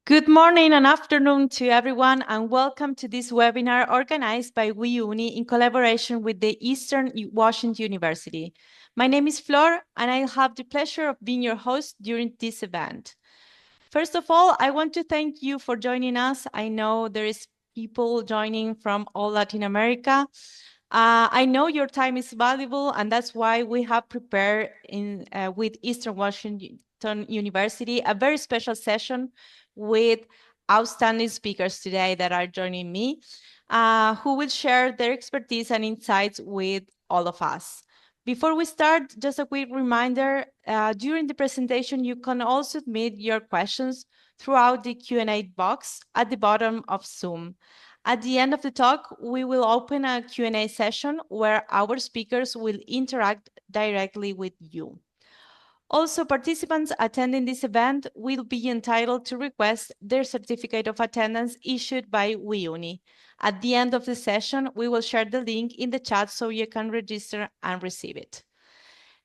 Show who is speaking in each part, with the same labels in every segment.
Speaker 1: Good morning and afternoon to everyone, and welcome to this webinar organized by WeUni in collaboration with the Eastern Washington University. My name is Flor, and I have the pleasure of being your host during this event. First of all, I want to thank you for joining us. I know there is people joining from all Latin America. I know your time is valuable, and that's why we have prepared with Eastern Washington University a very special session with outstanding speakers today that are joining me, who will share their expertise and insights with all of us. Before we start, just a quick reminder, during the presentation, you can also submit your questions throughout the Q&A box at the bottom of Zoom. At the end of the talk, we will open a Q&A session where our speakers will interact directly with you. Also, participants attending this event will be entitled to request their certificate of attendance issued by WeUni. At the end of the session, we will share the link in the chat so you can register and receive it.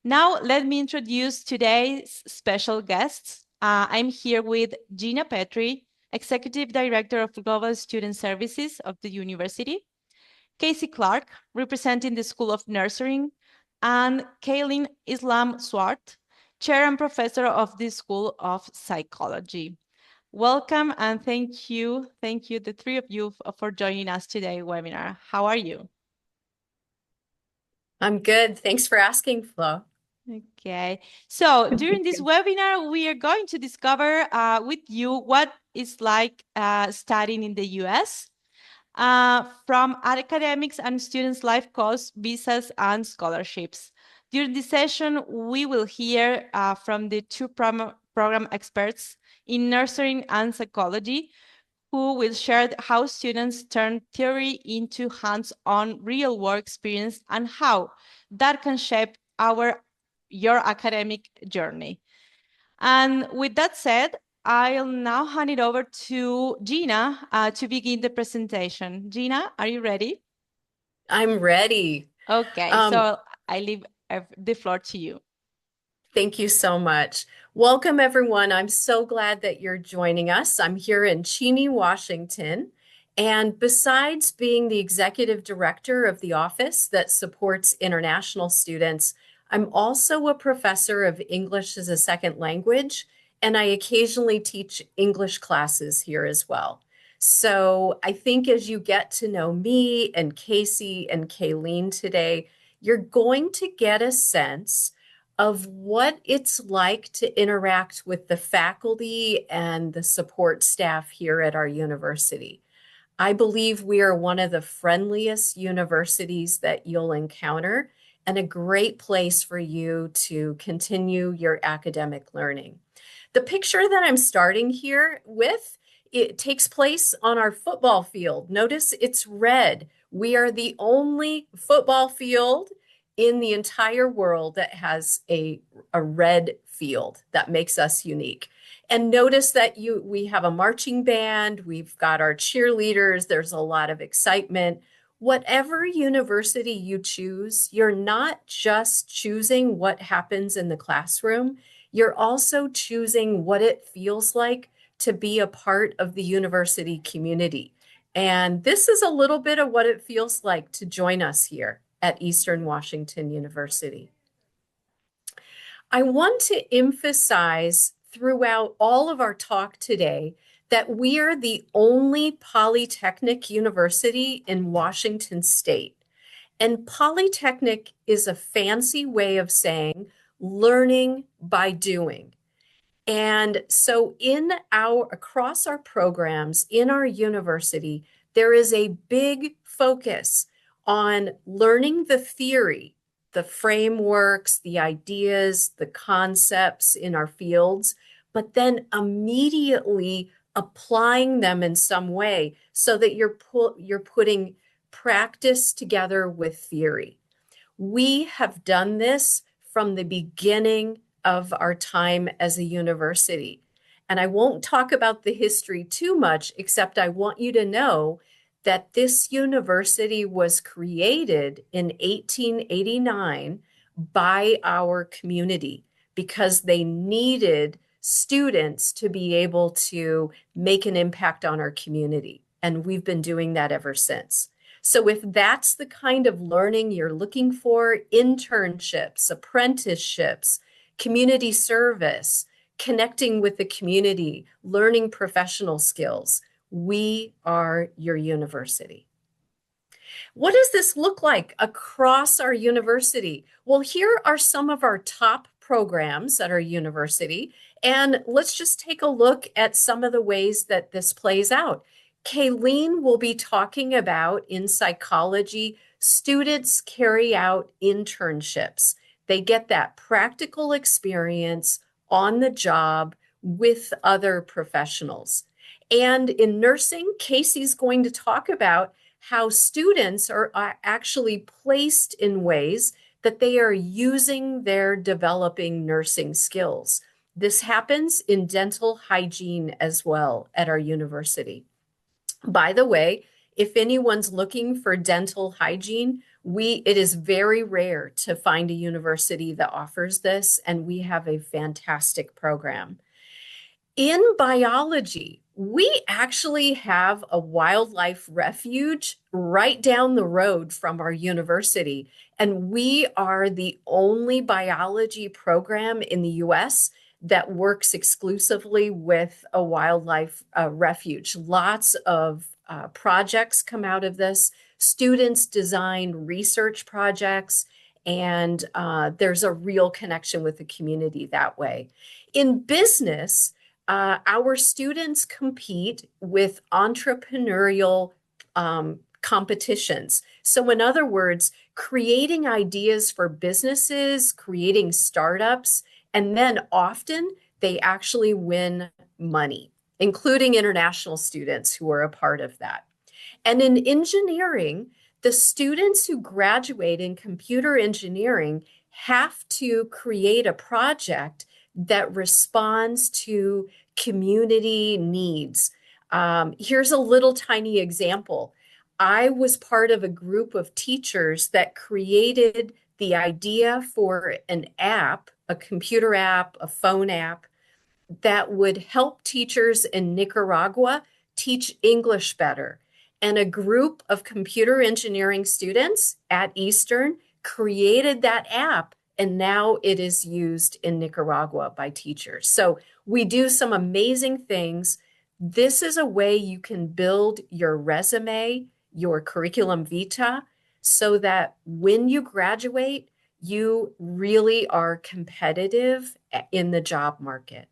Speaker 1: Now, let me introduce today's special guests. I'm here with Gina Petri, Executive Director of Global Student Services of the university, Casey Clark, representing the School of Nursing, and Kaylin Islam Swart, Chair and Professor of the School of Psychology. Welcome and thank you, the three of you, for joining us today webinar. How are you?
Speaker 2: I'm good. Thanks for asking, Flo.
Speaker 1: Okay, so during this webinar, we are going to discover with you what it's like studying in the US, from academics and students' life costs, visas, and scholarships. During this session, we will hear from the two program experts in nursing and psychology, who will share how students turn theory into hands-on real-world experience and how that can shape your academic journey. And with that said, I'll now hand it over to Gina to begin the presentation. Gina, are you ready?
Speaker 2: I'm ready.
Speaker 1: Okay, so I leave the floor to you.
Speaker 2: Thank you so much. Welcome, everyone. I'm so glad that you're joining us. I'm here in Cheney, Washington. And besides being the executive director of the office that supports international students, I'm also a professor of English as a second language, and I occasionally teach English classes here as well. So I think as you get to know me and Casey and Kayleen today, you're going to get a sense of what it's like to interact with the faculty and the support staff here at our university. I believe we are one of the friendliest universities that you'll encounter and a great place for you to continue your academic learning. The picture that I'm starting here with, it takes place on our football field. Notice it's red. We are the only football field in the entire world that has a red field. That makes us unique. And notice that we have a marching band, we've got our cheerleaders, there's a lot of excitement. Whatever university you choose, you're not just choosing what happens in the classroom, you're also choosing what it feels like to be a part of the university community. And this is a little bit of what it feels like to join us here at Eastern Washington University. I want to emphasize throughout all of our talk today that we are the only polytechnic university in Washington state. And polytechnic is a fancy way of saying learning by doing. And so across our programs in our university, there is a big focus on learning the theory, the frameworks, the ideas, the concepts in our fields, but then immediately applying them in some way so that you're putting practice together with theory. We have done this from the beginning of our time as a university. And I won't talk about the history too much, except I want you to know that this university was created in 1889 by our community because they needed students to be able to make an impact on our community. And we've been doing that ever since. So if that's the kind of learning you're looking for, internships, apprenticeships, community service, connecting with the community, learning professional skills, we are your university. What does this look like across our university? Well, here are some of our top programs at our university, and let's just take a look at some of the ways that this plays out. Kayleen will be talking about in psychology, students carry out internships. They get that practical experience on the job with other professionals. And in nursing, Casey's going to talk about how students are actually placed in ways that they are using their developing nursing skills. This happens in dental hygiene as well at our university. By the way, if anyone's looking for dental hygiene, it is very rare to find a university that offers this, and we have a fantastic program. In biology, we actually have a wildlife refuge right down the road from our university, and we are the only biology program in the US that works exclusively with a wildlife refuge. Lots of projects come out of this. Students design research projects, and there's a real connection with the community that way. In business, our students compete with entrepreneurial competitions. So in other words, creating ideas for businesses, creating startups, and then often they actually win money, including international students who are a part of that. And in engineering, the students who graduate in computer engineering have to create a project that responds to community needs. Here's a little tiny example. I was part of a group of teachers that created the idea for an app, a computer app, a phone app, that would help teachers in Nicaragua teach English better. And a group of computer engineering students at Eastern created that app, and now it is used in Nicaragua by teachers. So we do some amazing things. This is a way you can build your resume, your curriculum vitae, so that when you graduate, you really are competitive in the job market.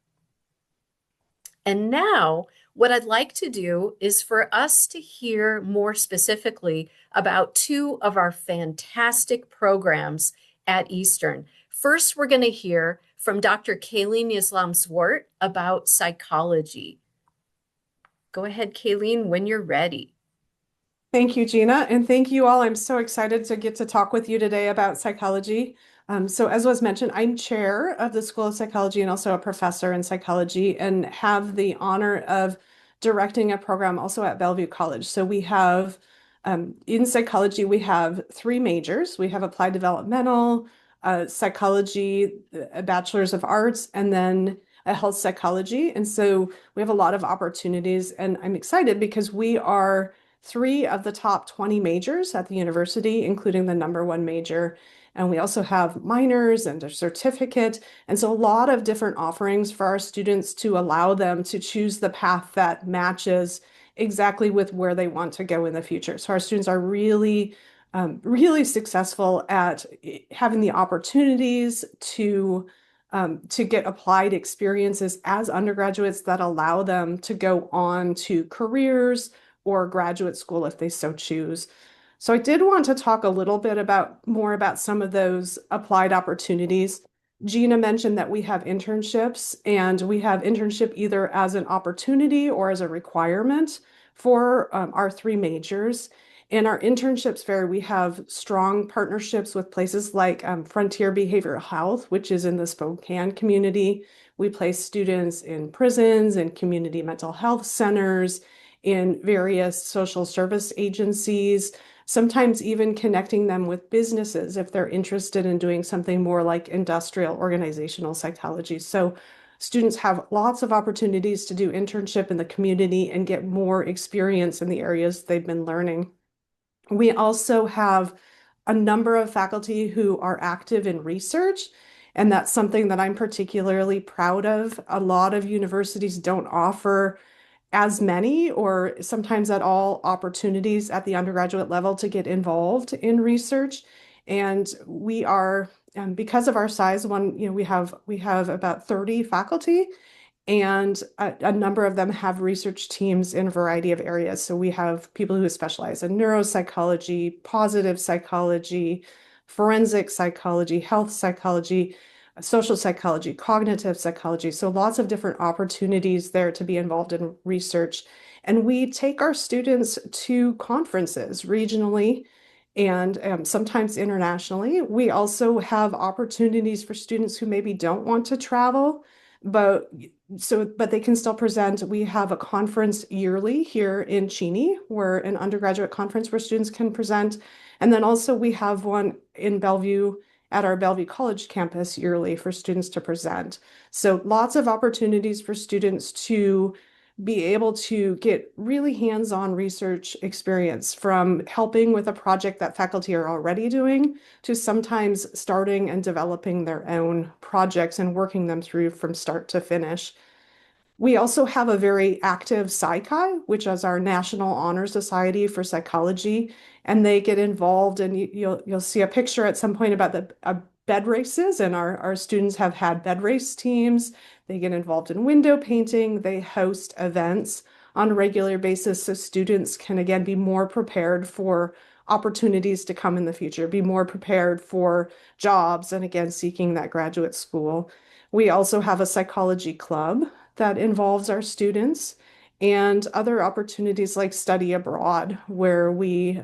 Speaker 2: And now, what I'd like to do is for us to hear more specifically about two of our fantastic programs at Eastern. First, we're going to hear from Dr. Kayleen Islam-Swart about psychology. Go ahead, Kayleen, when you're ready.
Speaker 3: Thank you, Gina, and thank you all. I'm so excited to get to talk with you today about psychology. So as was mentioned, I'm chair of the School of Psychology and also a professor in psychology, and have the honor of directing a program also at Bellevue College. So we have, in psychology, we have three majors. We have applied developmental, psychology, a bachelor's of arts, and then a health psychology. And so we have a lot of opportunities, and I'm excited because we are three of the top 20 majors at the university, including the #1 major. And we also have minors and a certificate. And so a lot of different offerings for our students to allow them to choose the path that matches exactly with where they want to go in the future. So our students are really, really successful at having the opportunities to get applied experiences as undergraduates that allow them to go on to careers or graduate school if they so choose. So I did want to talk a little bit more about some of those applied opportunities. Gina mentioned that we have internships, and we have internship either as an opportunity or as a requirement for our three majors. In our internships vary. We have strong partnerships with places like Frontier Behavioral Health, which is in the Spokane community. We place students in prisons and community mental health centers, in various social service agencies, sometimes even connecting them with businesses if they're interested in doing something more like industrial organizational psychology. So Students have lots of opportunities to do internship in the community and get more experience in the areas they've been learning. We also have a number of faculty who are active in research, and that's something that I'm particularly proud of. A lot of universities don't offer as many or sometimes at all opportunities at the undergraduate level to get involved in research. And we are, because of our size, we have about 30 faculty, and a number of them have research teams in a variety of areas. So we have people who specialize in neuropsychology, positive psychology, forensic psychology, health psychology, social psychology, cognitive psychology. So lots of different opportunities there to be involved in research. And we take our students to conferences regionally and sometimes internationally. We also have opportunities for students who maybe don't want to travel, but they can still present. We have a conference yearly here in Cheney, where an undergraduate conference where students can present. And then also we have one in Bellevue at our Bellevue College campus yearly for students to present. So lots of opportunities for students to be able to get really hands-on research experience, from helping with a project that faculty are already doing to sometimes starting and developing their own projects and working them through from start to finish. We also have a very active PsyChi, which is our National Honor Society for Psychology, and they get involved. And you'll see a picture at some point about the bed races, and our students have had bed race teams. They get involved in window painting. They host events on a regular basis so students can again be more prepared for opportunities to come in the future, be more prepared for jobs, and again seeking that graduate school. We also have a psychology club that involves our students, and other opportunities like study abroad, where we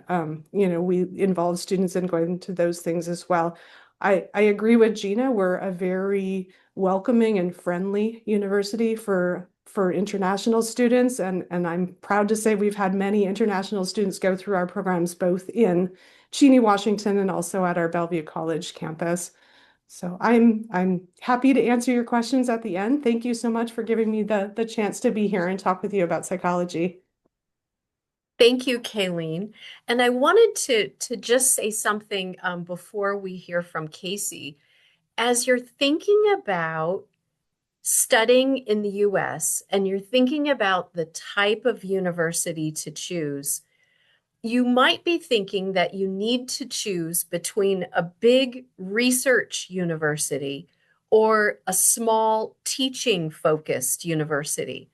Speaker 3: involve students in going to those things as well. I agree with Gina. We're a very welcoming and friendly university for international students, and I'm proud to say we've had many international students go through our programs both in Cheney, Washington, and also at our Bellevue College campus. So I'm happy to answer your questions at the end. Thank you so much for giving me the chance to be here and talk with you about psychology.
Speaker 2: Thank you, Kayleen. And I wanted to just say something before we hear from Casey. As you're thinking about studying in the US and you're thinking about the type of university to choose, you might be thinking that you need to choose between a big research university or a small teaching focused university.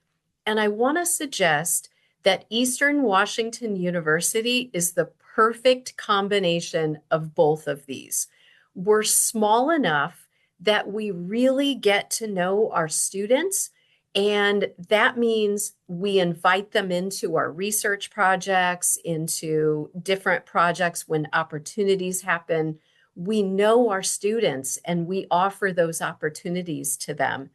Speaker 2: And I want to suggest that Eastern Washington University is the perfect combination of both of these. We're small enough that we really get to know our students, and that means we invite them into our research projects, into different projects when opportunities happen. We know our students and we offer those opportunities to them.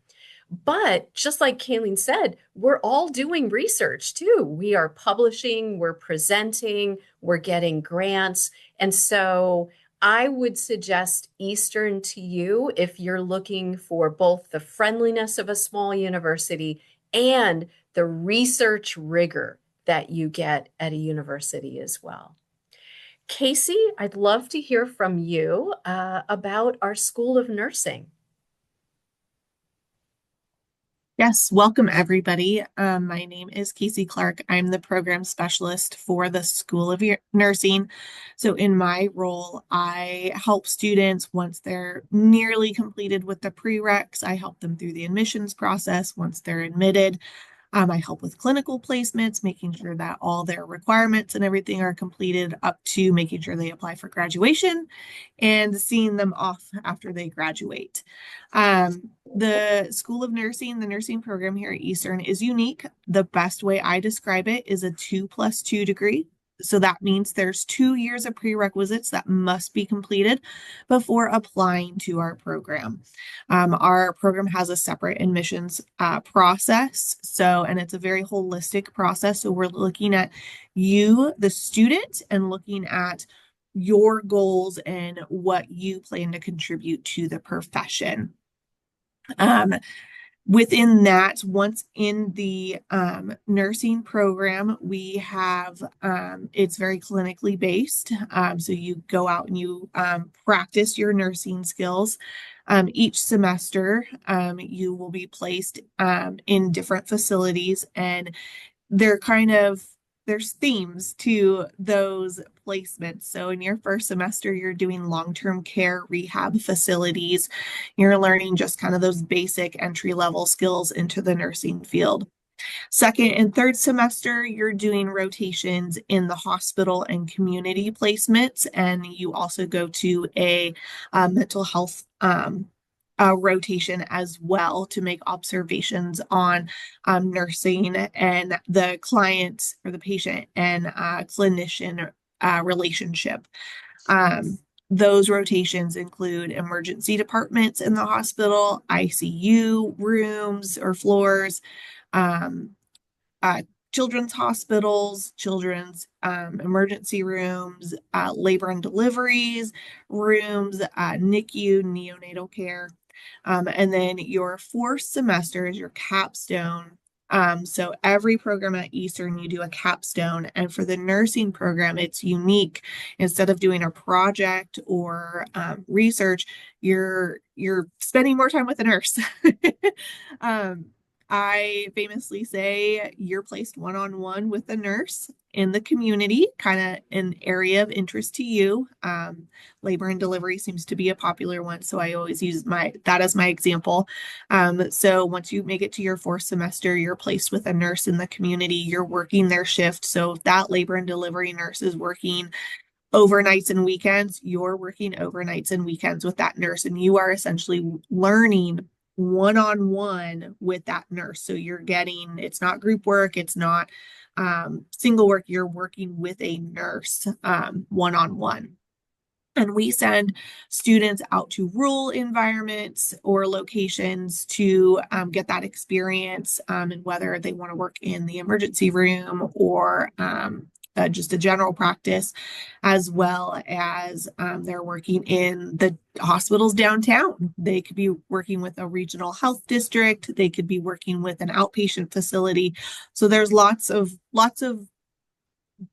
Speaker 2: But just like Kayleen said, we're all doing research too. We are publishing, we're presenting, we're getting grants. And so I would suggest Eastern to you if you're looking for both the friendliness of a small university and the research rigor that you get at a university as well. Casey, I'd love to hear from you about our School of Nursing.
Speaker 4: Yes, welcome everybody. My name is Casey Clark. I'm the program specialist for the School of Nursing. So in my role, I help students once they're nearly completed with the prereqs. I help them through the admissions process once they're admitted. I help with clinical placements, making sure that all their requirements and everything are completed up to making sure they apply for graduation and seeing them off after they graduate. The School of Nursing, the nursing program here at Eastern is unique. The best way I describe it is a 2+2 degree. So that means there's 2 years of prerequisites that must be completed before applying to our program. Our program has a separate admissions process. And it's a very holistic process. So we're looking at you, the student, and looking at your goals and what you plan to contribute to the profession. Within that, once in the nursing program, we have it's very clinically based. So you go out and you practice your nursing skills. Each semester, you will be placed in different facilities, and they're kind of there's themes to those placements. So in your first semester, you're doing long-term care rehab facilities. You're learning just kind of those basic entry-level skills into the nursing field. Second and third semester, you're doing rotations in the hospital and community placements, and you also go to a mental health rotation as well to make observations on nursing and the client or the patient and clinician relationship. Those rotations include emergency departments in the hospital, ICU rooms or floors, um, children's hospitals, children's emergency rooms, labor and deliveries rooms, NICU, neonatal care. And then your fourth semester is your capstone. So every program at Eastern, you do a capstone. And for the nursing program, it's unique. Instead of doing a project or research, you're spending more time with a nurse. I famously say you're placed one-on-one with a nurse in the community, kind of an area of interest to you. Labor and delivery seems to be a popular one, so I always use that as my example. So once you make it to your fourth semester, you're placed with a nurse in the community. You're working their shift. So if that labor and delivery nurse is working overnights and weekends, you're working overnights and weekends with that nurse, and you are essentially learning one-on-one with that nurse. So you're getting, it's not group work, it's not single work, you're working with a nurse one-on-one. And we send students out to rural environments or locations to get that experience, and whether they want to work in the emergency room or just a general practice, as well as they're working in the hospitals downtown. They could be working with a regional health district. They could be working with an outpatient facility. So there's lots of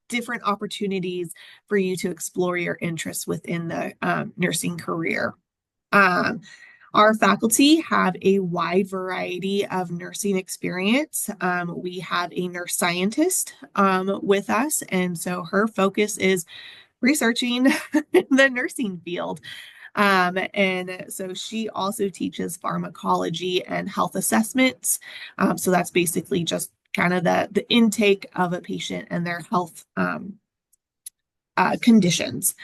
Speaker 4: different opportunities for you to explore your interests within the nursing career. Our faculty have a wide variety of nursing experience. We have a nurse scientist with us, and so her focus is researching the nursing field. And so she also teaches pharmacology and health assessments. So that's basically just kind of the intake of a patient and their health conditions.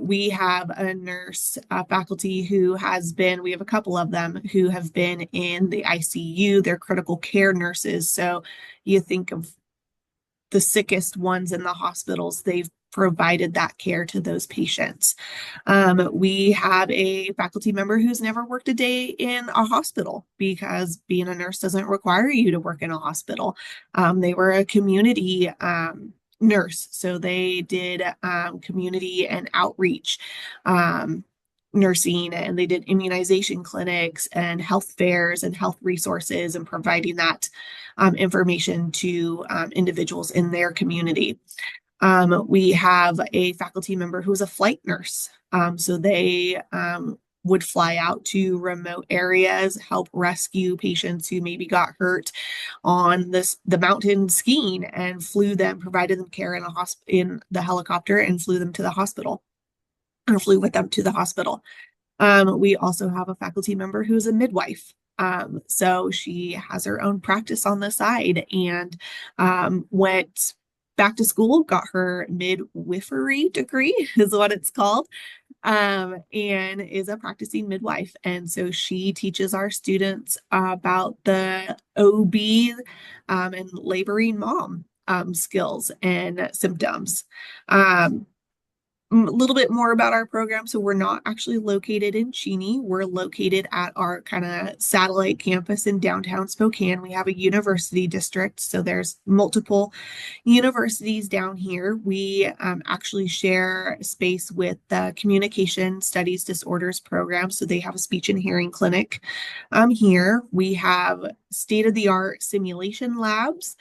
Speaker 4: We have a nurse faculty who we have a couple of them who have been in the ICU. They're critical care nurses. So you think of the sickest ones in the hospitals, they've provided that care to those patients. We have a faculty member who's never worked a day in a hospital because being a nurse doesn't require you to work in a hospital. They were a community nurse, so they did community and outreach nursing, and they did immunization clinics and health fairs and health resources and providing that information to individuals in their community. We have a faculty member who is a flight nurse. So they would fly out to remote areas, help rescue patients who maybe got hurt on the mountain skiing, and provided them care in the helicopter and flew them to the hospital, or flew with them to the hospital. We also have a faculty member who's a midwife. So she has her own practice on the side and went back to school, got her midwifery degree, is what it's called, and is a practicing midwife. And so she teaches our students about the OB and laboring mom skills and symptoms. little bit more about our program. So we're not actually located in Cheney. We're located at our kind of satellite campus in downtown Spokane. We have a university district, so there's multiple universities down here. We actually share space with the Communication Studies Disorders program, so they have a speech and hearing clinic here. We have state-of-the-art simulation labs.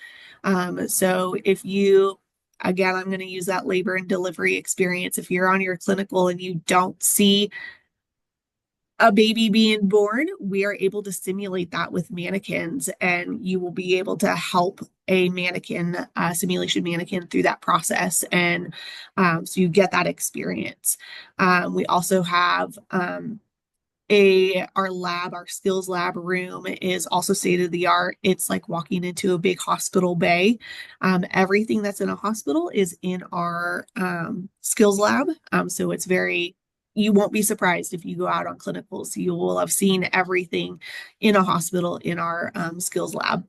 Speaker 4: So if you Again, I'm going to use that labor and delivery experience. If you're on your clinical and you don't see a baby being born, we are able to simulate that with mannequins, and you will be able to help a mannequin, simulation mannequin, through that process. And so you get that experience. We also have our skills lab room is also state of the art. It's like walking into a big hospital bay. Everything that's in a hospital is in our skills lab. So you won't be surprised if you go out on clinicals. You will have seen everything in a hospital in our skills lab.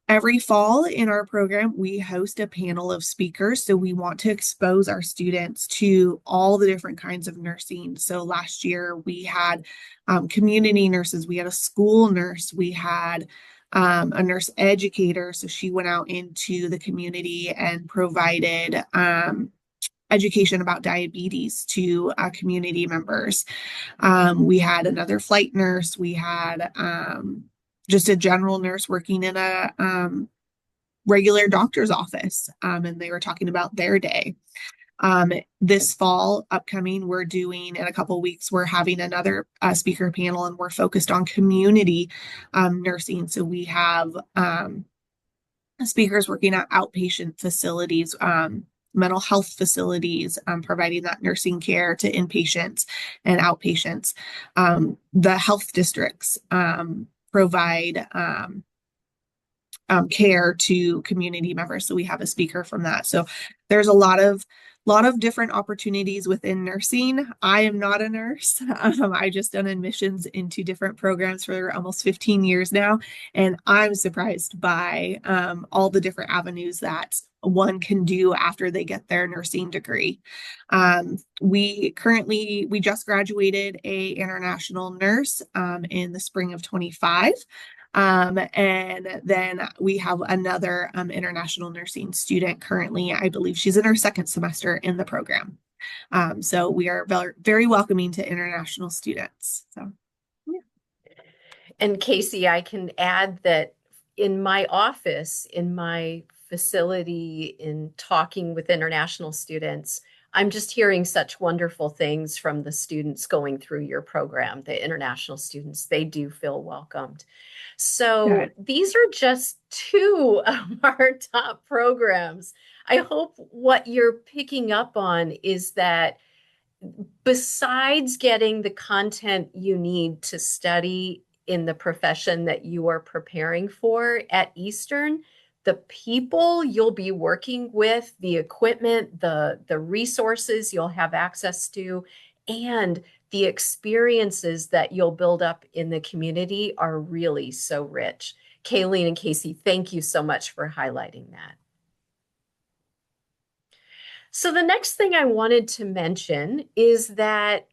Speaker 4: Every fall in our program, we host a panel of speakers. So we want to expose our students to all the different kinds of nursing. So last year we had community nurses, we had a school nurse, we had a nurse educator. So she went out into the community and provided education about diabetes to community members. We had another flight nurse. We had just a general nurse working in a regular doctor's office, and they were talking about their day. This fall upcoming, in a couple of weeks, we're having another speaker panel, and we're focused on community nursing. So we have speakers working at outpatient facilities, mental health facilities, providing that nursing care to inpatients and outpatients. The health districts provide care to community members. So we have a speaker from that. So there's a lot of different opportunities within nursing. I am not a nurse. I just done admissions into different programs for almost 15 years now. And I'm surprised by all the different avenues that one can do after they get their nursing degree. We just graduated a international nurse in the spring of 25. And then we have another international nursing student currently. I believe she's in her second semester in the program. So we are very, very welcoming to international students. So, yeah.
Speaker 2: And Casey, I can add that in my office, in my facility, in talking with international students, I'm just hearing such wonderful things from the students going through your program, the international students. They do feel welcomed. So
Speaker 3: Good.
Speaker 2: these are just two of our top programs. I hope what you're picking up on is that besides getting the content you need to study in the profession that you are preparing for at Eastern, the people you'll be working with, the equipment, the resources you'll have access to, and the experiences that you'll build up in the community are really so rich. Kayleen and Casey, thank you so much for highlighting that. So the next thing I wanted to mention is that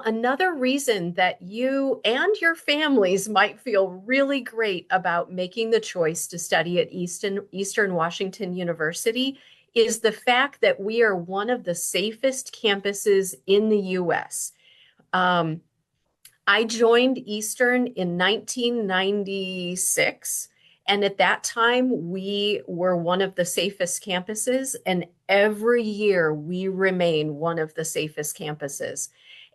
Speaker 2: another reason that you and your families might feel really great about making the choice to study at Eastern Washington University is the fact that we are one of the safest campuses in the U.S. I joined Eastern in 1996. And at that time, we were one of the safest campuses. And every year, we remain one of the safest campuses.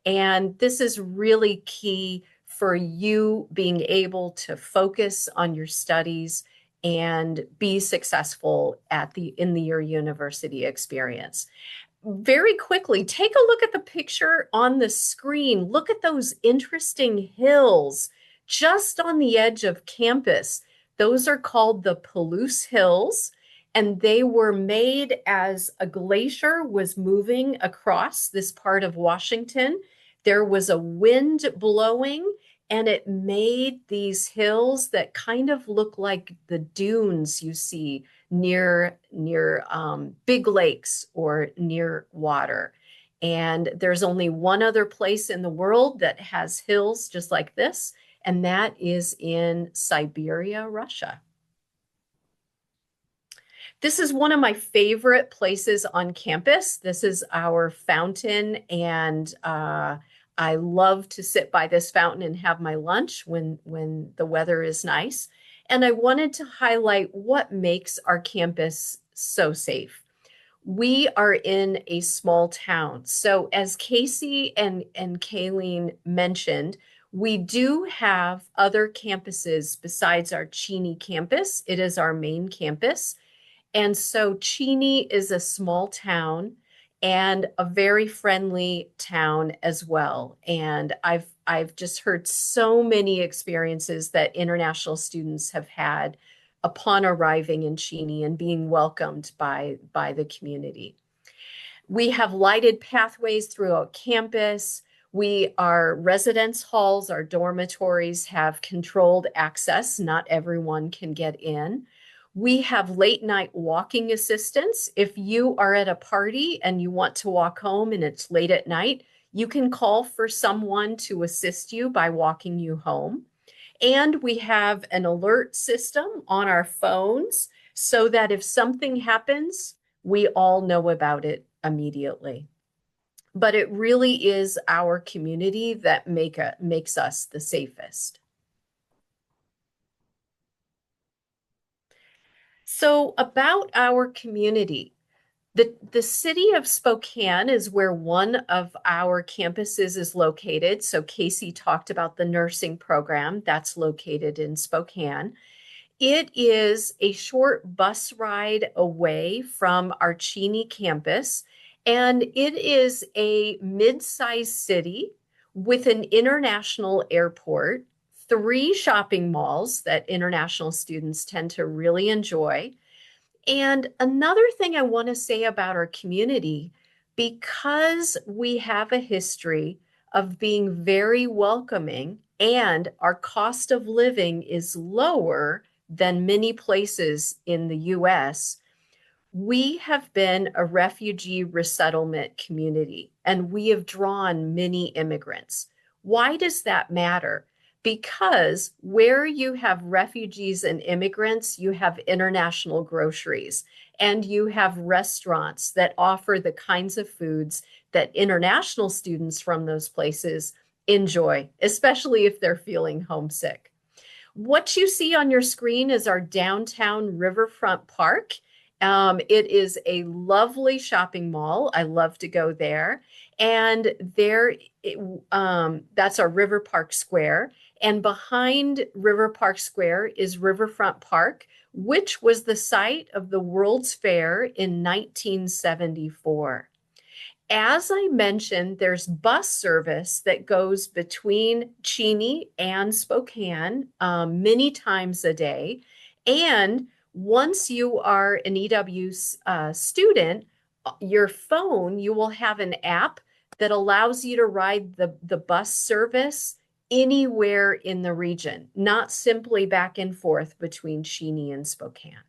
Speaker 2: And this is really key for you being able to focus on your studies and be successful in your university experience. Very quickly, take a look at the picture on the screen. Look at those interesting hills just on the edge of campus. Those are called the Palouse Hills, and they were made as a glacier was moving across this part of Washington. There was a wind blowing, and it made these hills that kind of look like the dunes you see near big lakes or near water. And there's only one other place in the world that has hills just like this, and that is in Siberia, Russia. This is one of my favorite places on campus. This is our fountain, and I love to sit by this fountain and have my lunch when the weather is nice. And I wanted to highlight what makes our campus so safe. We are in a small town. So as Casey and Kayleen mentioned, we do have other campuses besides our Cheney campus. It is our main campus. And so Cheney is a small town and a very friendly town as well. And I've just heard so many experiences that international students have had upon arriving in Cheney and being welcomed by the community. We have lighted pathways throughout campus. Our residence halls, our dormitories have controlled access. Not everyone can get in. We have late night walking assistance. If you are at a party and you want to walk home and it's late at night, you can call for someone to assist you by walking you home. And we have an alert system on our phones so that if something happens, we all know about it immediately. But it really is our community that makes us the safest. So about our community, the city of Spokane is where one of our campuses is located. So Casey talked about the nursing program that's located in Spokane. It is a short bus ride away from our Cheney campus, and it is a mid-sized city with an international airport, 3 shopping malls that international students tend to really enjoy. And another thing I want to say about our community, because we have a history of being very welcoming and our cost of living is lower than many places in the US, we have been a refugee resettlement community and we have drawn many immigrants. Why does that matter? Because where you have refugees and immigrants, you have international groceries and you have restaurants that offer the kinds of foods that international students from those places enjoy, especially if they're feeling homesick. What you see on your screen is our downtown riverfront park. It is a lovely shopping mall. I love to go there. And that's our River Park Square. And behind River Park Square is Riverfront Park, which was the site of the World's Fair in 1974. As I mentioned, there's bus service that goes between Cheney and Spokane many times a day. And once you are an EW student, your phone, you will have an app that allows you to ride the bus service anywhere in the region, not simply back and forth between Cheney and Spokane.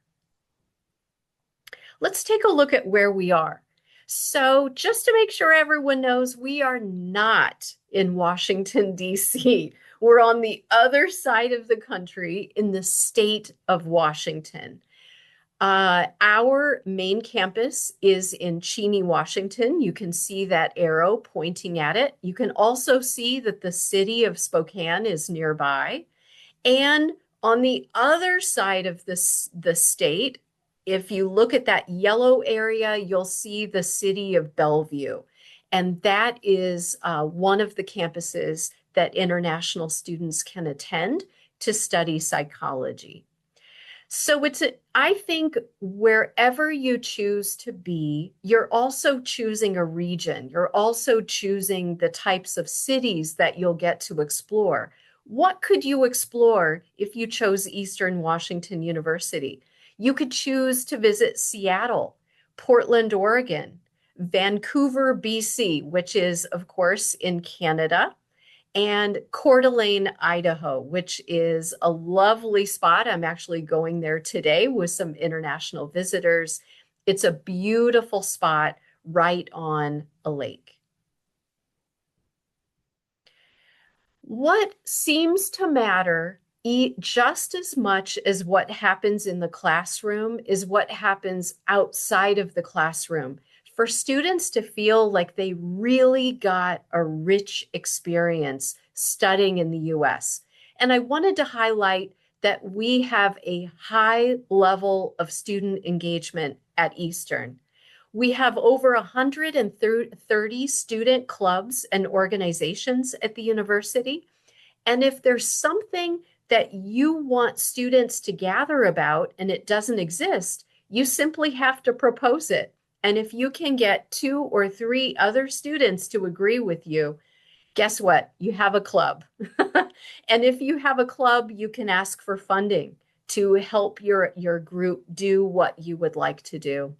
Speaker 2: Let's take a look at where we are. So just to make sure everyone knows, we are not in Washington, D.C. We're on the other side of the country in the state of Washington. Our main campus is in Cheney, Washington. You can see that arrow pointing at it. You can also see that the city of Spokane is nearby. And on the other side of the state, if you look at that yellow area, you'll see the city of Bellevue. And that is one of the campuses that international students can attend to study psychology. So I think wherever you choose to be, you're also choosing a region. You're also choosing the types of cities that you'll get to explore. What could you explore if you chose Eastern Washington University? You could choose to visit Seattle, Portland, Oregon, Vancouver, BC, which is, of course, in Canada, and Coeur d'Alene, Idaho, which is a lovely spot. I'm actually going there today with some international visitors. It's a beautiful spot right on a lake. What seems to matter just as much as what happens in the classroom is what happens outside of the classroom. For students to feel like they really got a rich experience studying in the US. And I wanted to highlight that we have a high level of student engagement at Eastern. We have over 130 student clubs and organizations at the university. And if there's something that you want students to gather about and it doesn't exist, you simply have to propose it. And if you can get 2 or 3 other students to agree with you, guess what? You have a club. And if you have a club, you can ask for funding to help your group do what you would like to do.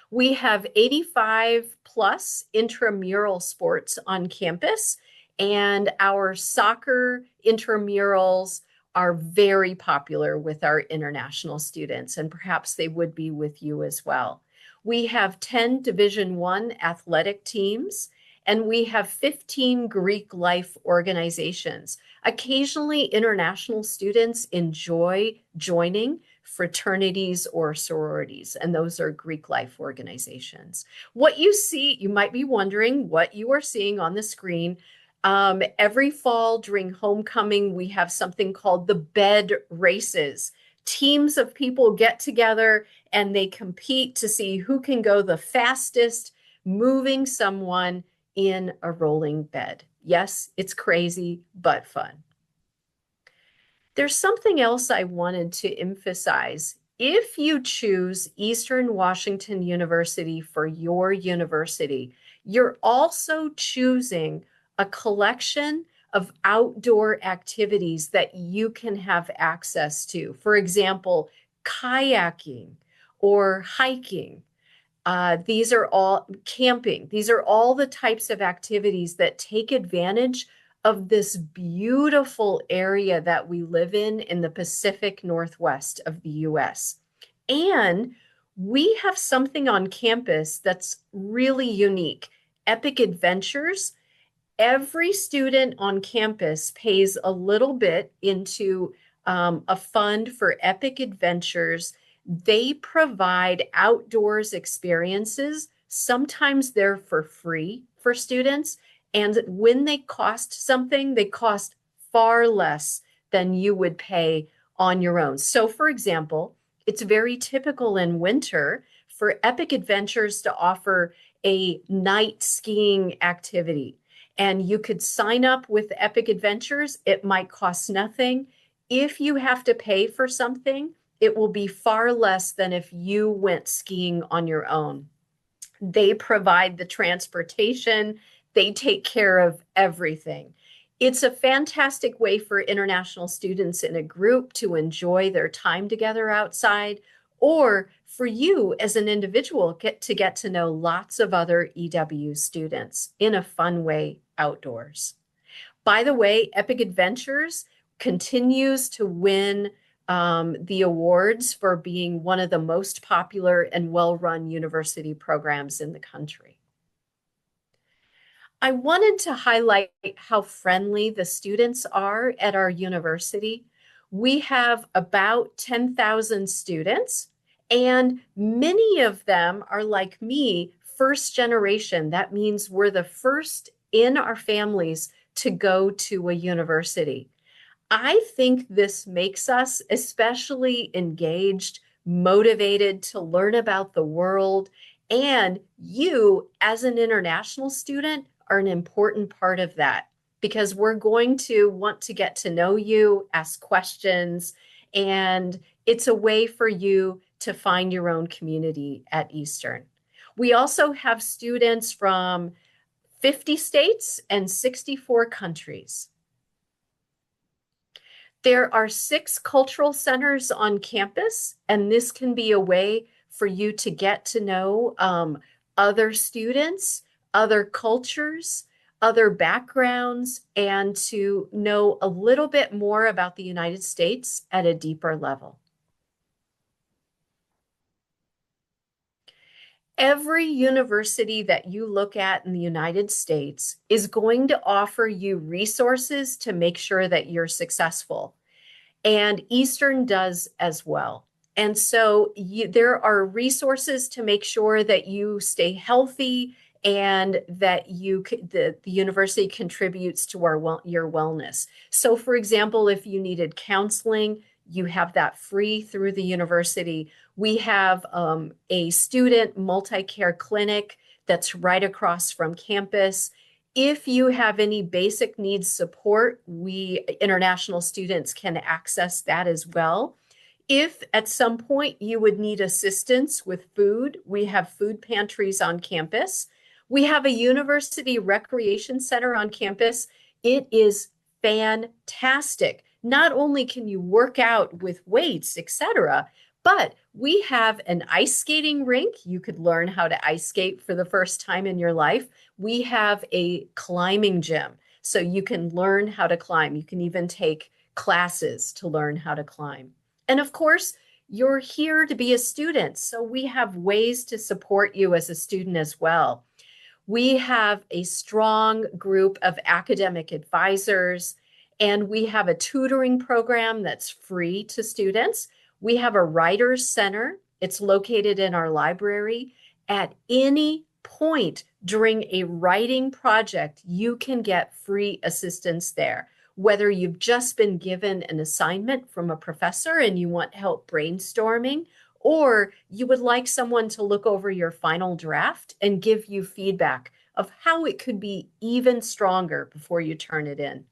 Speaker 2: We have 85 plus intramural sports on campus, and our soccer intramurals are very popular with our international students, and perhaps they would be with you as well. We have 10 Division I athletic teams, and we have 15 Greek life organizations. Occasionally, international students enjoy joining fraternities or sororities, and those are Greek life organizations. What you see, you might be wondering what you are seeing on the screen. Every fall during homecoming, we have something called the bed races. Teams of people get together and they compete to see who can go the fastest, moving someone in a rolling bed. Yes, it's crazy, but fun. There's something else I wanted to emphasize. If you choose Eastern Washington University for your university, you're also choosing a collection of outdoor activities that you can have access to. For example, kayaking or hiking. These are all camping. These are all the types of activities that take advantage of this beautiful area that we live in the Pacific Northwest of the US. And we have something on campus that's really unique. Epic Adventures. Every student on campus pays a little bit into a fund for Epic Adventures. They provide outdoors experiences. Sometimes they're for free for students. And when they cost something, they cost far less than you would pay on your own. So, for example, it's very typical in winter for Epic Adventures to offer a night skiing activity. And you could sign up with Epic Adventures. It might cost nothing. If you have to pay for something, it will be far less than if you went skiing on your own. They provide the transportation. They take care of everything. It's a fantastic way for international students in a group to enjoy their time together outside, or for you as an individual get to know lots of other EW students in a fun way outdoors. By the way, Epic Adventures continues to win the awards for being one of the most popular and well-run university programs in the country. I wanted to highlight how friendly the students are at our university. We have about 10,000 students, and many of them are like me, first generation. That means we're the first in our families to go to a university. I think this makes us especially engaged, motivated to learn about the world, and you, as an international student, are an important part of that because we're going to want to get to know you, ask questions, and it's a way for you to find your own community at Eastern. We also have students from 50 states and 64 countries. There are 6 cultural centers on campus, and this can be a way for you to get to know other students, other cultures, other backgrounds, and to know a little bit more about the United States at a deeper level. Every university that you look at in the United States is going to offer you resources to make sure that you're successful. And Eastern does as well. And so there are resources to make sure that you stay healthy and that the university contributes to your wellness. So for example, if you needed counseling, you have that free through the university. We have a student multi-care clinic that's right across from campus. If you have any basic needs support, we international students can access that as well. If at some point you would need assistance with food, we have food pantries on campus. We have a university recreation center on campus. It is fantastic. Not only can you work out with weights, etc., but we have an ice skating rink. You could learn how to ice skate for the first time in your life. We have a climbing gym, so you can learn how to climb. You can even take classes to learn how to climb. And of course, you're here to be a student, so we have ways to support you as a student as well. We have a strong group of academic advisors, and we have a tutoring program that's free to students. We have a writer's center. It's located in our library. At any point during a writing project, you can get free assistance there. Whether you've just been given an assignment from a professor and you want help brainstorming, or you would like someone to look over your final draft and give you feedback of how it could be even stronger before you turn it in.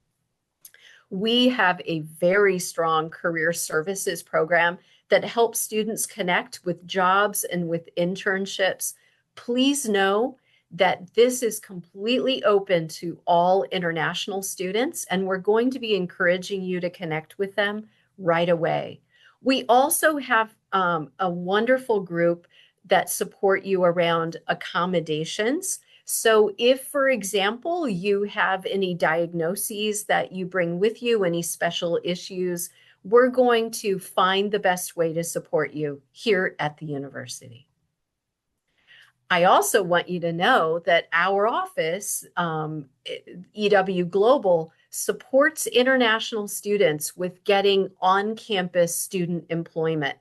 Speaker 2: We have a very strong career services program that helps students connect with jobs and with internships. Please know that this is completely open to all international students, and we're going to be encouraging you to connect with them right away. We also have a wonderful group that support you around accommodations. So if, for example, you have any diagnoses that you bring with you, any special issues, we're going to find the best way to support you here at the university. I also want you to know that our office, EW Global, supports international students with getting on-campus student employment.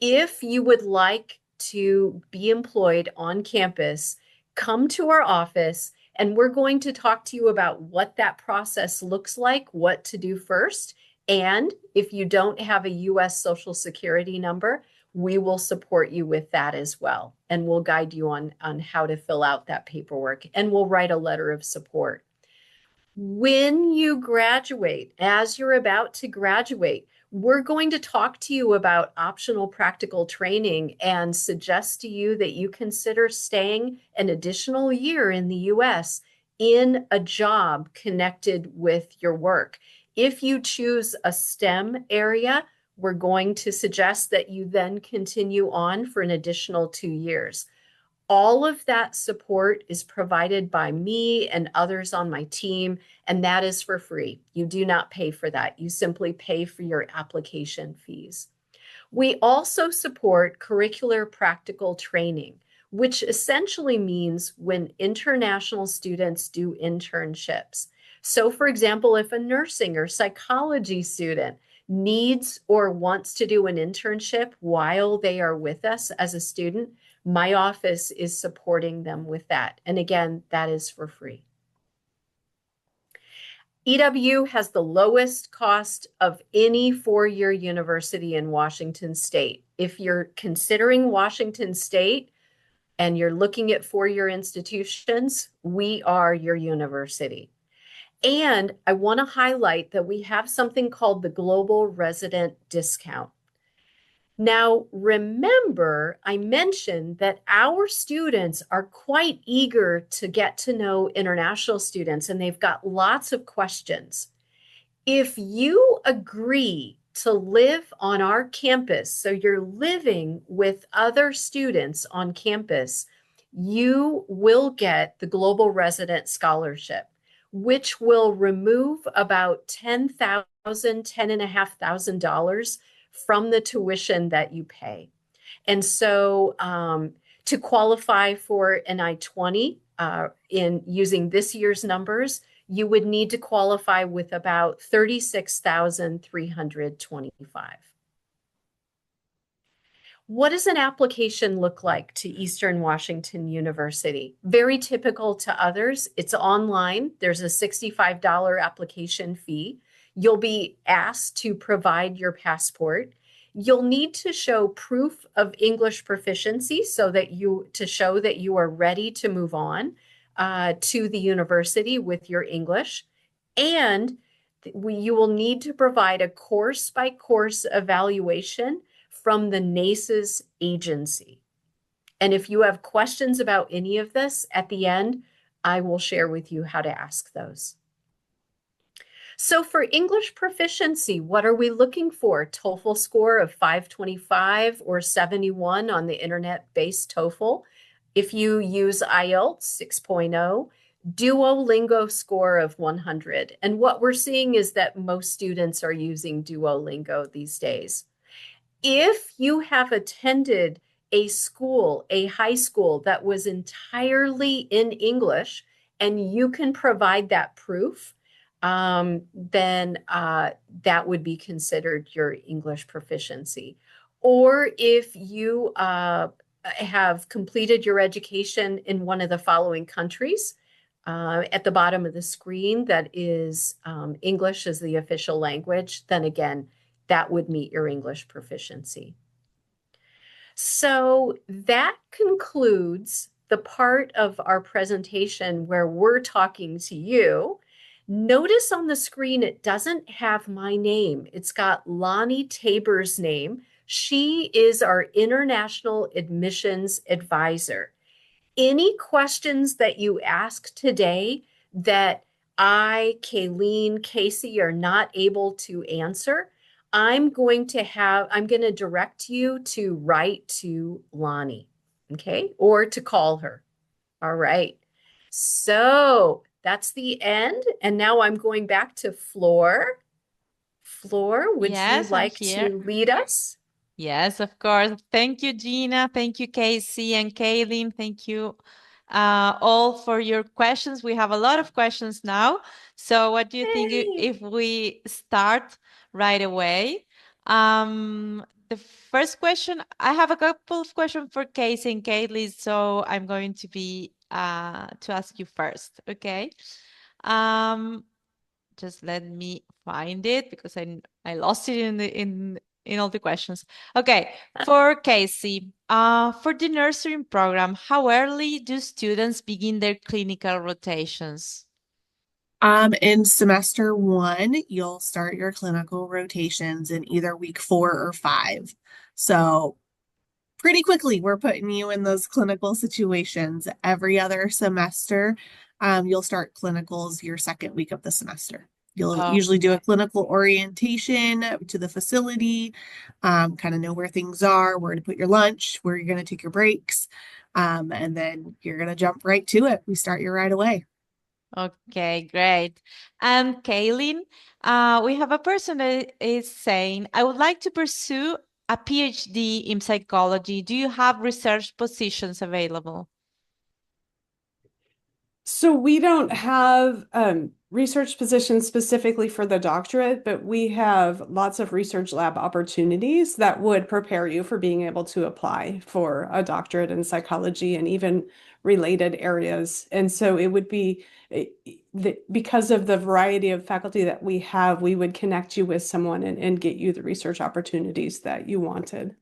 Speaker 2: If you would like to be employed on campus, come to our office and we're going to talk to you about what that process looks like, what to do first. And if you don't have a US Social Security number, we will support you with that as well. And we'll guide you on how to fill out that paperwork, and we'll write a letter of support. When you graduate, as you're about to graduate, we're going to talk to you about optional practical training and suggest to you that you consider staying an additional year in the US in a job connected with your work. If you choose a STEM area, we're going to suggest that you then continue on for an additional 2 years. All of that support is provided by me and others on my team, and that is for free. You do not pay for that. You simply pay for your application fees. We also support curricular practical training, which essentially means when international students do internships. So for example, if a nursing or psychology student needs or wants to do an internship while they are with us as a student, my office is supporting them with that. And again, that is for free. EW has the lowest cost of any four-year university in Washington State. If you're considering Washington State and you're looking at four-year institutions, we are your university. And I want to highlight that we have something called the Global Resident Discount. Now, remember, I mentioned that our students are quite eager to get to know international students, and they've got lots of questions. If you agree to live on our campus, so you're living with other students on campus, you will get the Global Resident Scholarship. which will remove about $10,500 from the tuition that you pay. And so to qualify for an I-20 in using this year's numbers, you would need to qualify with about 36,325. What does an application look like to Eastern Washington University? Very typical to others. It's online. There's a $65 application fee. You'll be asked to provide your passport. You'll need to show proof of English proficiency to show that you are ready to move on to the university with your English. And you will need to provide a course-by-course evaluation from the NACES agency. And if you have questions about any of this at the end, I will share with you how to ask those. So for English proficiency, what are we looking for? TOEFL score of 525 or 71 on the internet-based TOEFL. If you use IELTS 6.0, Duolingo score of 100. And what we're seeing is that most students are using Duolingo these days. If you have attended a high school that was entirely in English, and you can provide that proof, then that would be considered your English proficiency. Or if you have completed your education in one of the following countries, at the bottom of the screen, that is English as the official language, then again, that would meet your English proficiency. So that concludes the part of our presentation where we're talking to you. Notice on the screen, it doesn't have my name. It's got Lonnie Tabor's name. She is our International Admissions Advisor. Any questions that you ask today that Kayleen, Casey are not able to answer, I'm going to direct you to write to Lonnie, okay? Or to call her. All right. So that's the end. And now I'm going back to Flor. Flor, would you
Speaker 1: Yes, I'm
Speaker 2: like
Speaker 1: here.
Speaker 2: to lead us?
Speaker 1: Yes, of course. Thank you, Gina. Thank you, Casey and Kaylin. Thank you all for your questions. We have a lot of questions now. So what do you think if we start right away? The first question, I have a couple of questions for Casey and Kaylin, so I'm going to be to ask you first, okay? Just let me find it because I lost it in all the questions. Okay, for Casey, for the nursing program, how early do students begin their clinical rotations?
Speaker 4: In semester 1, you'll start your clinical rotations in either week 4 or 5. So pretty quickly, we're putting you in those clinical situations. Every other semester, you'll start clinicals your second week of the semester. You'll usually do a clinical orientation to the facility, kind of know where things are, where to put your lunch, where you're going to take your breaks, and then you're going to jump right to it. We start you right away.
Speaker 1: Okay, great. And Kaylin, we have a person that is saying, I would like to pursue a PhD in psychology. Do you have research positions available?
Speaker 3: So we don't have research positions specifically for the doctorate, but we have lots of research lab opportunities that would prepare you for being able to apply for a doctorate in psychology and even related areas. And so it would be because of the variety of faculty that we have, we would connect you with someone and get you the research opportunities that you wanted.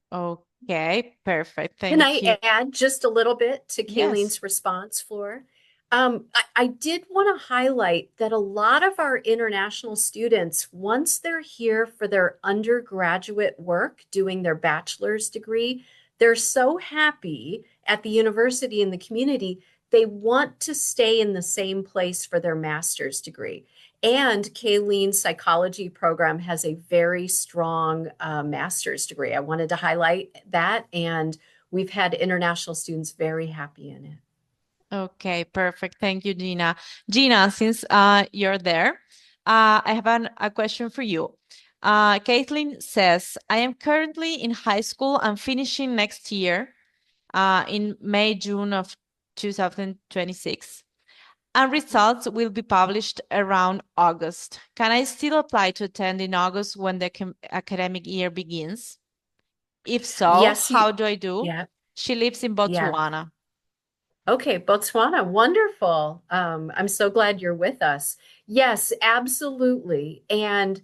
Speaker 1: Okay, perfect.
Speaker 2: Can
Speaker 1: Thank you.
Speaker 2: I add just a little bit to Kayleen's
Speaker 1: Yes.
Speaker 2: response, Flor? I did want to highlight that a lot of our international students, once they're here for their undergraduate work, doing their bachelor's degree, they're so happy at the university and the community, they want to stay in the same place for their master's degree. And Kayleen's psychology program has a very strong master's degree. I wanted to highlight that, and we've had international students very happy in it.
Speaker 1: Okay, perfect. Thank you, Gina. Gina, since you're there, I have a question for you. Caitlin says, I am currently in high school and finishing next year in May, June of 2026. And results will be published around August. Can I still apply to attend in August when the academic year begins? If so,
Speaker 2: Yes,
Speaker 1: how do I do?
Speaker 2: yeah,
Speaker 1: She lives in
Speaker 2: yeah.
Speaker 1: Botswana.
Speaker 2: Okay, Botswana, wonderful. I'm so glad you're with us. Yes, absolutely. And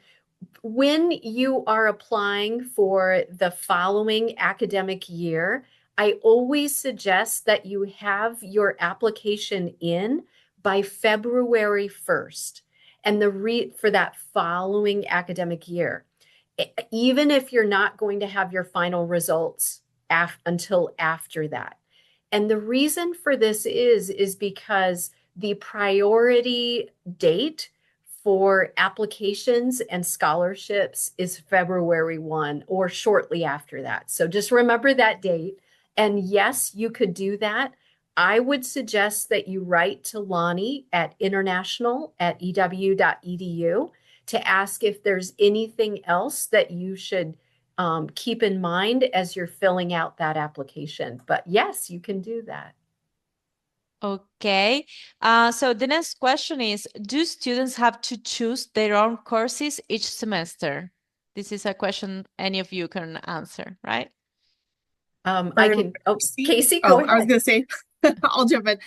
Speaker 2: when you are applying for the following academic year, I always suggest that you have your application in by February 1st and for that following academic year. Even if you're not going to have your final results until after that. And the reason for this is because the priority date for applications and scholarships is February 1 or shortly after that. So just remember that date. And yes, you could do that. I would suggest that you write to Lonnie at international@ew.edu to ask if there's anything else that you should keep in mind as you're filling out that application. But yes, you can do that.
Speaker 1: Okay. So the next question is, do students have to choose their own courses each semester? This is a question any of you can answer, right?
Speaker 2: I
Speaker 4: For
Speaker 2: can, oh,
Speaker 4: nursing,
Speaker 2: Casey, go
Speaker 4: I was
Speaker 2: ahead.
Speaker 4: gonna say, I'll jump in.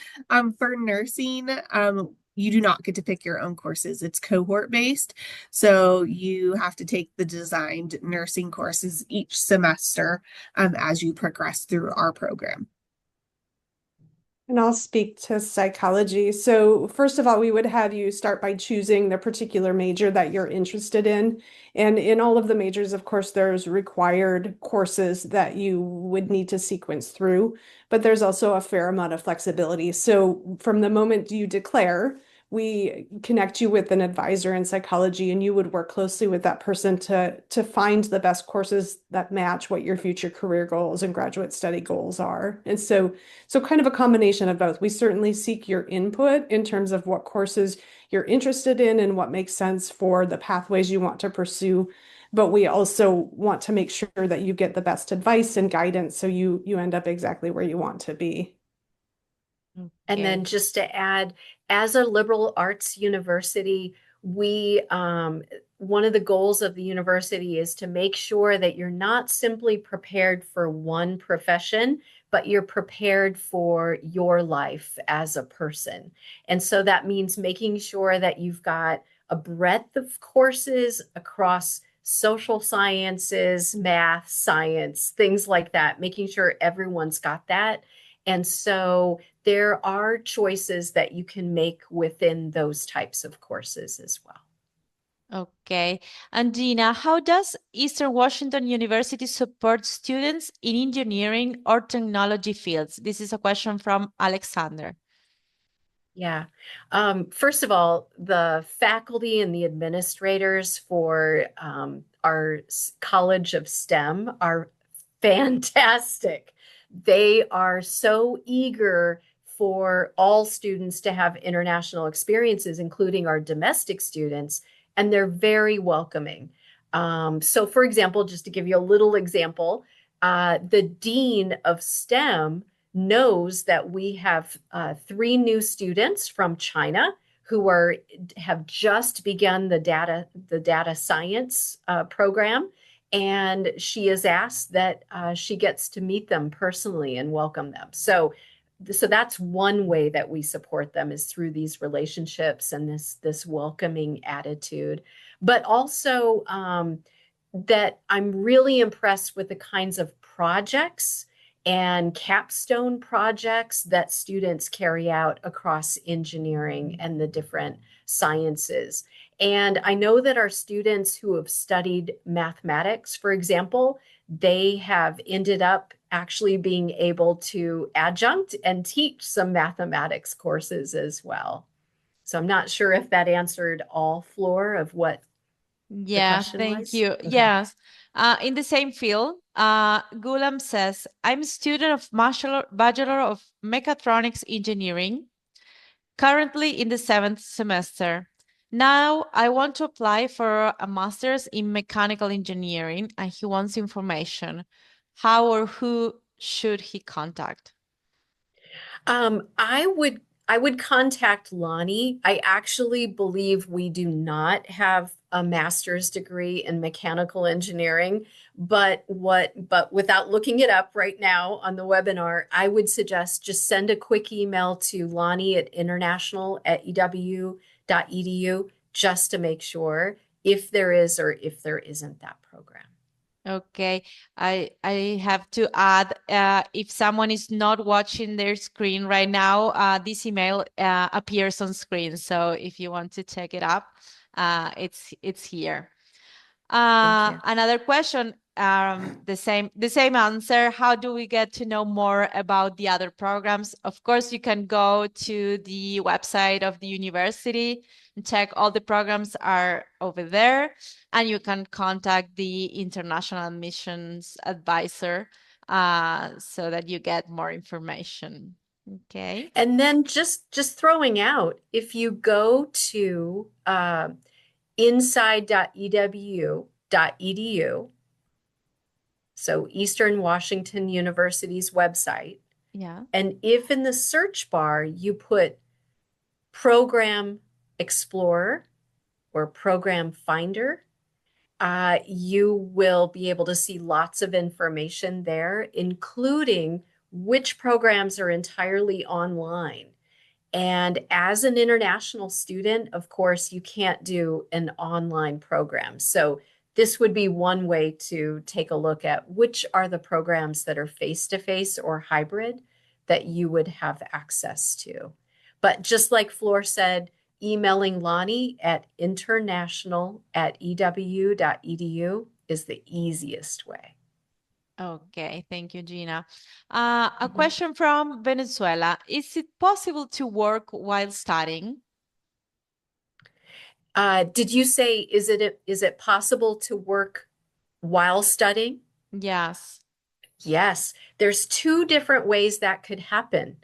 Speaker 4: For nursing, you do not get to pick your own courses. It's cohort based. So you have to take the designed nursing courses each semester, as you progress through our program.
Speaker 3: And I'll speak to psychology. So, first of all, we would have you start by choosing the particular major that you're interested in. And in all of the majors, of course, there's required courses that you would need to sequence through, but there's also a fair amount of flexibility. So, from the moment you declare, we connect you with an advisor in psychology, and you would work closely with that person to find the best courses that match what your future career goals and graduate study goals are. And so kind of a combination of both. We certainly seek your input in terms of what courses you're interested in and what makes sense for the pathways you want to pursue. But we also want to make sure that you get the best advice and guidance so you end up exactly where you want to be.
Speaker 2: And
Speaker 1: Okay.
Speaker 2: then just to add, as a liberal arts university, we one of the goals of the university is to make sure that you're not simply prepared for one profession, but you're prepared for your life as a person. And so that means making sure that you've got a breadth of courses across social sciences, math, science, things like that, making sure everyone's got that. And so there are choices that you can make within those types of courses as well.
Speaker 1: Okay. And Gina, how does Eastern Washington University support students in engineering or technology fields? This is a question from Alexander.
Speaker 2: Yeah. First of all, the faculty and the administrators for our College of STEM are fantastic. They are so eager for all students to have international experiences, including our domestic students, and they're very welcoming. So, for example, just to give you a little example, the dean of STEM knows that we have 3 new students from China who have just begun the data science program, and she has asked that she gets to meet them personally and welcome them. So that's one way that we support them is through these relationships and this welcoming attitude, but also that I'm really impressed with the kinds of projects and capstone projects that students carry out across engineering and the different sciences. And I know that our students who have studied mathematics, for example, they have ended up actually being able to adjunct and teach some mathematics courses as well. So I'm not sure if that answered all, Floor, of what the
Speaker 1: Yeah,
Speaker 2: question
Speaker 1: thank
Speaker 2: was.
Speaker 1: you.
Speaker 2: Okay.
Speaker 1: Yes. In the same field, Gulam says, I'm a student of Bachelor of Mechatronics Engineering, currently in the 7th semester. Now I want to apply for a master's in mechanical engineering, and he wants information. How or who should he contact?
Speaker 2: I would contact Lonnie. I actually believe we do not have a master's degree in mechanical engineering, but without looking it up right now on the webinar, I would suggest just send a quick email to Lonnie at international@ew.edu just to make sure if there is or if there isn't that program.
Speaker 1: Okay, I have to add, if someone is not watching their screen right now, this email appears on screen. So if you want to check it up, it's here.
Speaker 2: Thank you.
Speaker 1: Another question, the same answer. How do we get to know more about the other programs? Of course, you can go to the website of the university and check all the programs are over there, and you can contact the international admissions advisor so that you get more information. Okay.
Speaker 2: And then just throwing out, if you go to inside.ew.edu, so Eastern Washington University's website,
Speaker 1: Yeah.
Speaker 2: and if in the search bar you put Program Explorer or Program Finder, you will be able to see lots of information there, including which programs are entirely online. And as an international student, of course, you can't do an online program. So this would be one way to take a look at which are the programs that are face-to-face or hybrid that you would have access to. But just like Flor said, emailing Lonnie at international@ew.edu is the easiest way.
Speaker 1: Okay, thank you, Gina. A question from Venezuela. Is it possible to work while studying?
Speaker 2: Did you say, is it possible to work while studying?
Speaker 1: Yes.
Speaker 2: Yes, there's two different ways that could happen.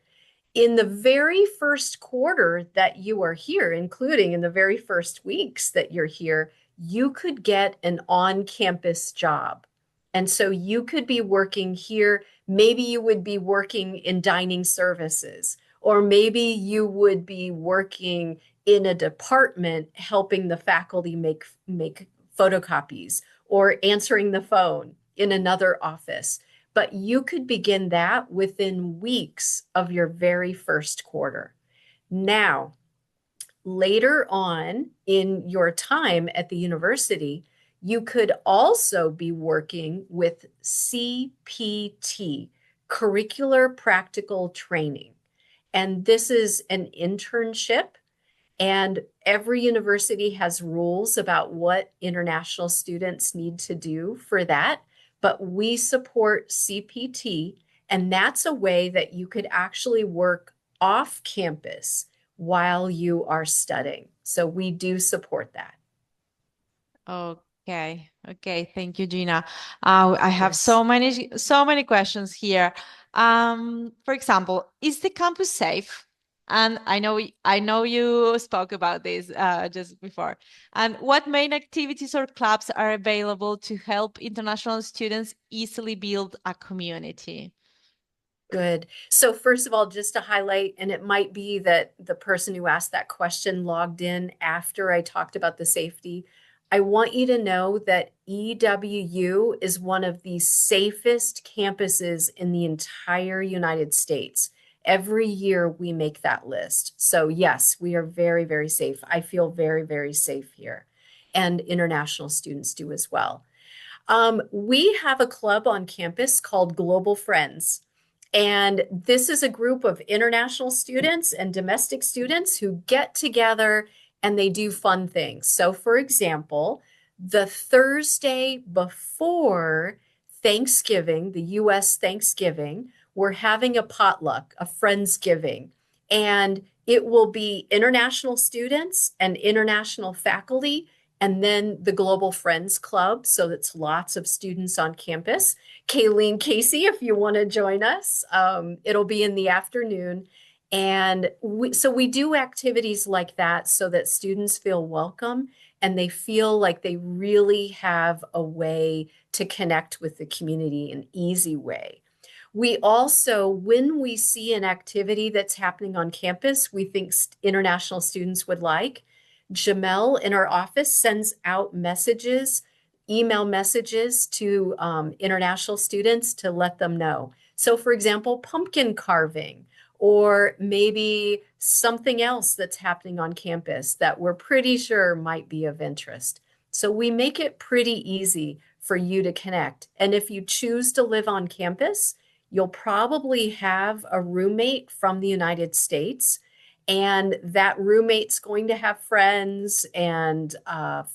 Speaker 2: In the very first quarter that you are here, including in the very first weeks that you're here, you could get an on-campus job. And so you could be working here. Maybe you would be working in dining services, or maybe you would be working in a department helping the faculty make photocopies or answering the phone in another office. But you could begin that within weeks of your very first quarter. Now, later on in your time at the university, you could also be working with CPT, Curricular Practical Training. And this is an internship, and every university has rules about what international students need to do for that. But we support CPT, and that's a way that you could actually work off campus while you are studying. So we do support that.
Speaker 1: Okay. Okay. Thank you, Gina. I have
Speaker 2: Yes.
Speaker 1: so many questions here. For example, is the campus safe? And I know you spoke about this just before. And what main activities or clubs are available to help international students easily build a community?
Speaker 2: Good. So first of all, just to highlight, and it might be that the person who asked that question logged in after I talked about the safety. I want you to know that EWU is one of the safest campuses in the entire United States. Every year we make that list. So yes, we are very, very safe. I feel very, very safe here. And international students do as well. We have a club on campus called Global Friends. And this is a group of international students and domestic students who get together and they do fun things. So, for example, the Thursday before Thanksgiving, the US Thanksgiving, we're having a potluck, a Friendsgiving, and it will be international students and international faculty, and then the Global Friends Club. So it's lots of students on campus. Kayleen Casey, if you want to join us, it'll be in the afternoon. And so we do activities like that so that students feel welcome and they feel like they really have a way to connect with the community, an easy way. We also, when we see an activity that's happening on campus, we think international students would like, Jamel in our office sends out messages, email messages to international students to let them know. So for example, pumpkin carving, or maybe something else that's happening on campus that we're pretty sure might be of interest. So we make it pretty easy for you to connect. And if you choose to live on campus, you'll probably have a roommate from the United States, and that roommate's going to have friends and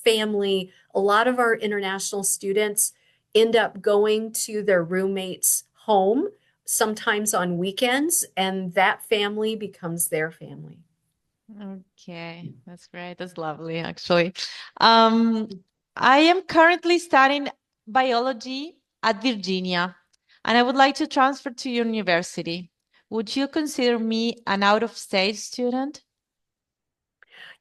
Speaker 2: family. A lot of our international students end up going to their roommate's home, sometimes on weekends, and that family becomes their family.
Speaker 1: Okay, that's great. That's lovely, actually. I am currently studying biology at Virginia, and I would like to transfer to your university. Would you consider me an out-of-state student?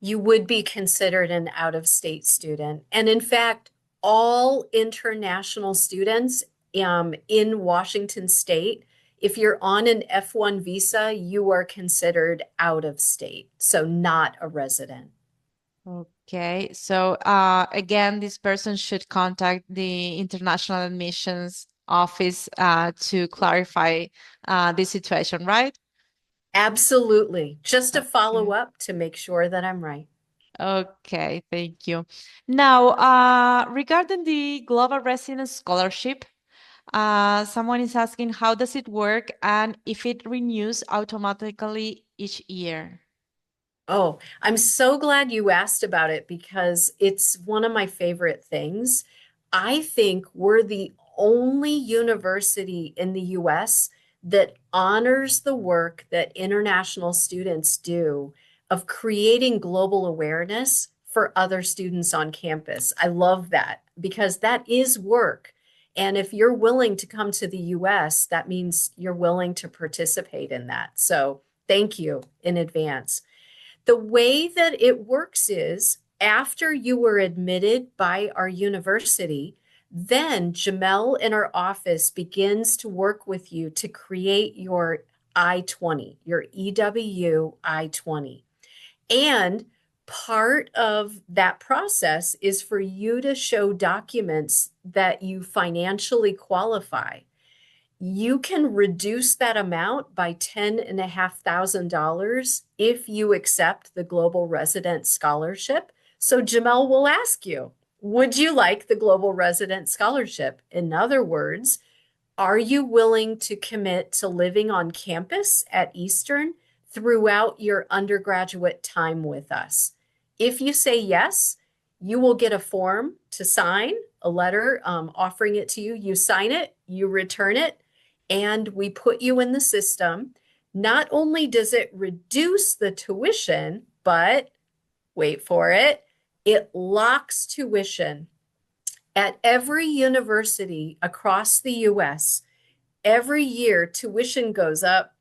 Speaker 2: You would be considered an out-of-state student. And in fact, all international students in Washington State, if you're on an F1 visa, you are considered out of state, so not a resident.
Speaker 1: Okay, so again, this person should contact the International Admissions Office to clarify this situation, right?
Speaker 2: Absolutely. Just to follow
Speaker 1: Okay.
Speaker 2: up to make sure that I'm right.
Speaker 1: Okay, thank you. Now, regarding the Global Residence Scholarship, someone is asking how does it work and if it renews automatically each year?
Speaker 2: Oh, I'm so glad you asked about it because it's one of my favorite things. I think we're the only university in the US that honors the work that international students do of creating global awareness for other students on campus. I love that because that is work. And if you're willing to come to the US, that means you're willing to participate in that. So thank you in advance. The way that it works is after you were admitted by our university, then Jamel in our office begins to work with you to create your I-20, your EW I-20. And part of that process is for you to show documents that you financially qualify. You can reduce that amount by $10,500 if you accept the Global Resident Scholarship. So Jamel will ask you, would you like the Global Resident Scholarship? In other words, are you willing to commit to living on campus at Eastern throughout your undergraduate time with us? If you say yes, you will get a form to sign, a letter offering it to you. You sign it, you return it, and we put you in the system. Not only does it reduce the tuition, but wait for it, it locks tuition. At every university across the US, every year tuition goes up,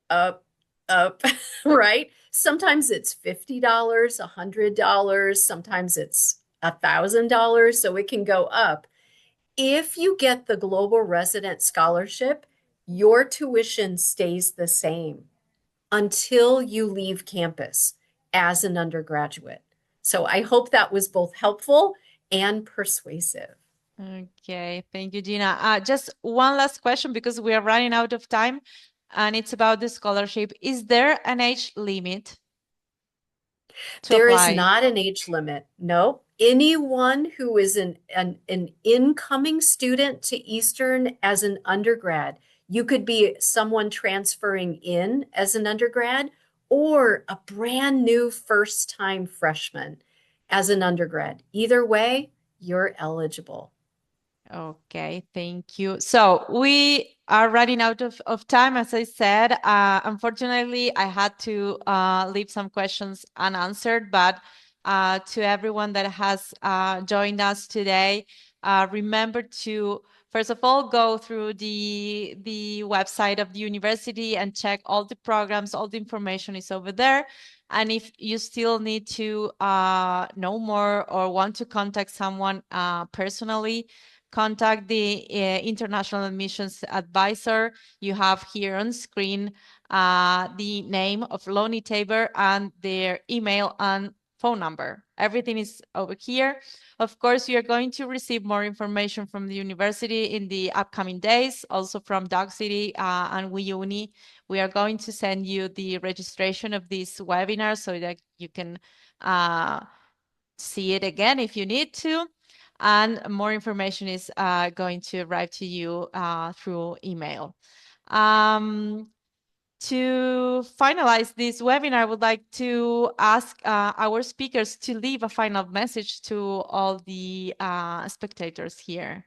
Speaker 2: up, up, right? Sometimes it's $50, $100, sometimes it's $1,000, so it can go up. If you get the Global Resident Scholarship, your tuition stays the same until you leave campus as an undergraduate. So I hope that was both helpful and persuasive.
Speaker 1: Okay, thank you, Gina. Just one last question because we are running out of time, and it's about the scholarship. Is there an age limit to
Speaker 2: There is
Speaker 1: apply?
Speaker 2: not an age limit. No. Anyone who is an incoming student to Eastern as an undergrad, you could be someone transferring in as an undergrad or a brand new first-time freshman as an undergrad. Either way, you're eligible.
Speaker 1: Okay, thank you. So we are running out of time, as I said. Unfortunately, I had to leave some questions unanswered, but to everyone that has joined us today. Remember to, first of all, go through the website of the university and check all the programs. All the information is over there. And if you still need to know more or want to contact someone personally, contact the International Admissions Advisor. You have here on screen the name of Lonnie Tabor and their email and phone number. Everything is over here. Of course, you're going to receive more information from the university in the upcoming days, also from Dog City and WeUni. We are going to send you the registration of this webinar so that you can see it again if you need to. And more information is going to arrive to you through email. To finalize this webinar, I would like to ask our speakers to leave a final message to all the spectators here.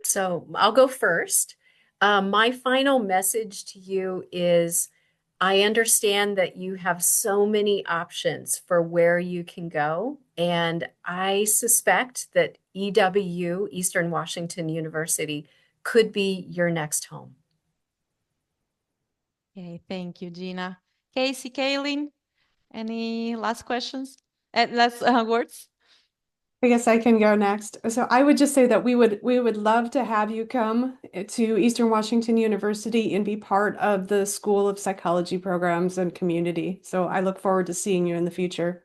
Speaker 2: So I'll go first. My final message to you is I understand that you have so many options for where you can go, and I suspect that EWU, Eastern Washington University, could be your next home.
Speaker 1: Okay, thank you, Gina. Casey, Kaylin, any last questions? Last words?
Speaker 3: I guess I can go next. So I would just say that we would love to have you come to Eastern Washington University and be part of the School of Psychology programs and community. So I look forward to seeing you in the future.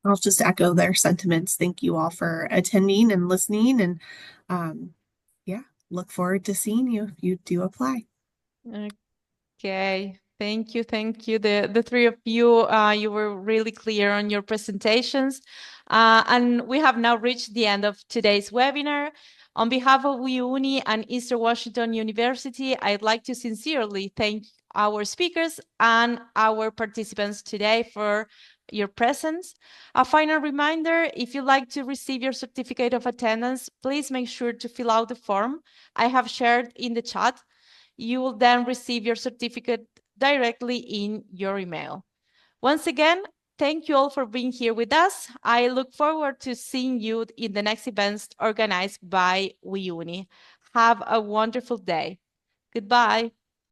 Speaker 4: I'll just echo their sentiments. Thank you all for attending and listening. And yeah, look forward to seeing you if you do apply.
Speaker 1: Okay, thank you, thank you. The three of you, you were really clear on your presentations. And we have now reached the end of today's webinar. On behalf of WeUni and Eastern Washington University, I'd like to sincerely thank our speakers and our participants today for your presence. A final reminder, if you'd like to receive your certificate of attendance, please make sure to fill out the form I have shared in the chat. You will then receive your certificate directly in your email. Once again, thank you all for being here with us. I look forward to seeing you in the next events organized by WeUni. Have a wonderful day. Goodbye.